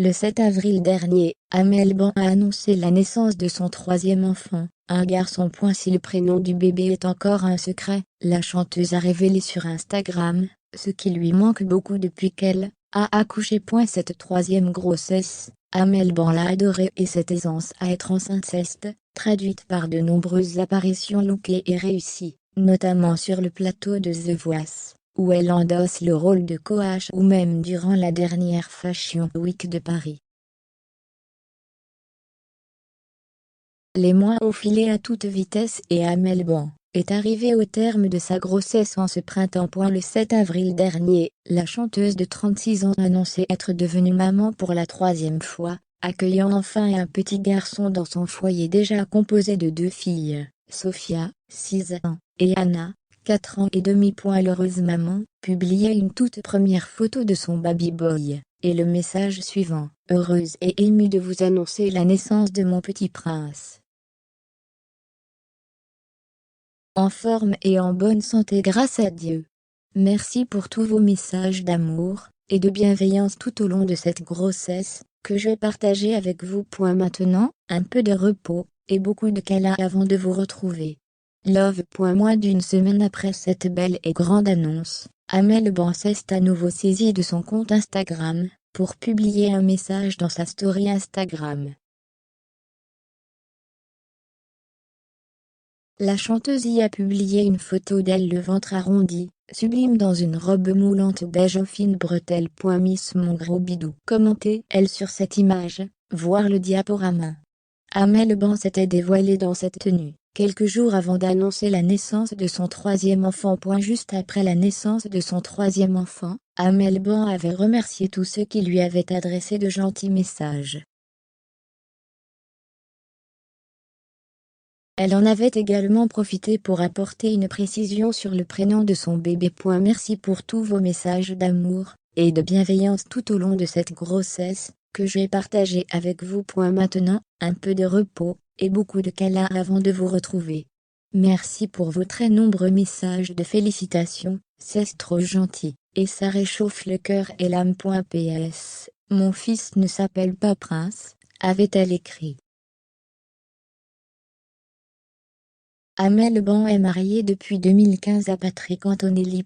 Le 7 avril dernier, Amel Ban a annoncé la naissance de son troisième enfant, un garçon. Si le prénom du bébé est encore un secret, la chanteuse a révélé sur Instagram, ce qui lui manque beaucoup depuis qu'elle a accouché. Cette troisième grossesse, Amel Ban l'a adorée et cette aisance à être enceinte s'est traduite par de nombreuses apparitions lookées et réussies, notamment sur le plateau de The Voice, où elle endosse le rôle de coach ou même durant la dernière Fashion Week de Paris. Les mois ont filé à toute vitesse et Amel Ban est arrivée au terme de sa grossesse en ce printemps. Le 7 avril dernier, la chanteuse de 36 ans annonçait être devenue maman pour la troisième fois, accueillant enfin un petit garçon dans son foyer déjà composé de 2 filles, Sophia, 6 ans, et Anna, 4 ans et demi. L'heureuse maman publiait une toute première photo de son baby boy, et le message suivant: « Heureuse et émue de vous annoncer la naissance de mon petit prince. En forme et en bonne santé grâce à Dieu. Merci pour tous vos messages d'amour et de bienveillance tout au long de cette grossesse, que je vais partager avec vous. Maintenant, un peu de repos et beaucoup de câlins avant de vous retrouver. Love. » Moins d'une semaine après cette belle et grande annonce, Amel Ban s'est à nouveau saisie de son compte Instagram pour publier un message dans sa story Instagram. La chanteuse y a publié une photo d'elle le ventre arrondi, sublime dans une robe moulante beige aux fines bretelles. Miss mon gros bidou. Commentez-elle sur cette image, voir le diaporama. Amel Ban s'était dévoilée dans cette tenue, quelques jours avant d'annoncer la naissance de son troisième enfant. Juste après la naissance de son troisième enfant, Amel Ban avait remercié tous ceux qui lui avaient adressé de gentils messages. Elle en avait également profité pour apporter une précision sur le prénom de son bébé. Merci pour tous vos messages d'amour et de bienveillance tout au long de cette grossesse, que je vais partager avec vous. Maintenant, un peu de repos et beaucoup de câlins avant de vous retrouver. Merci pour vos très nombreux messages de félicitations, c'est trop gentil, et ça réchauffe le cœur et l'âme. PS, mon fils ne s'appelle pas Prince, avait-elle écrit. Amel Ban est mariée depuis 2015 à Patrick Antonelli.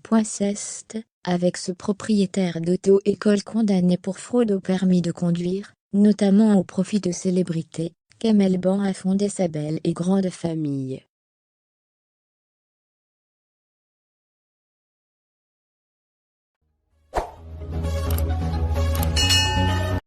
Avec ce propriétaire d'auto-école condamné pour fraude au permis de conduire, notamment au profit de célébrités, qu'Amel Ban a fondé sa belle et grande famille.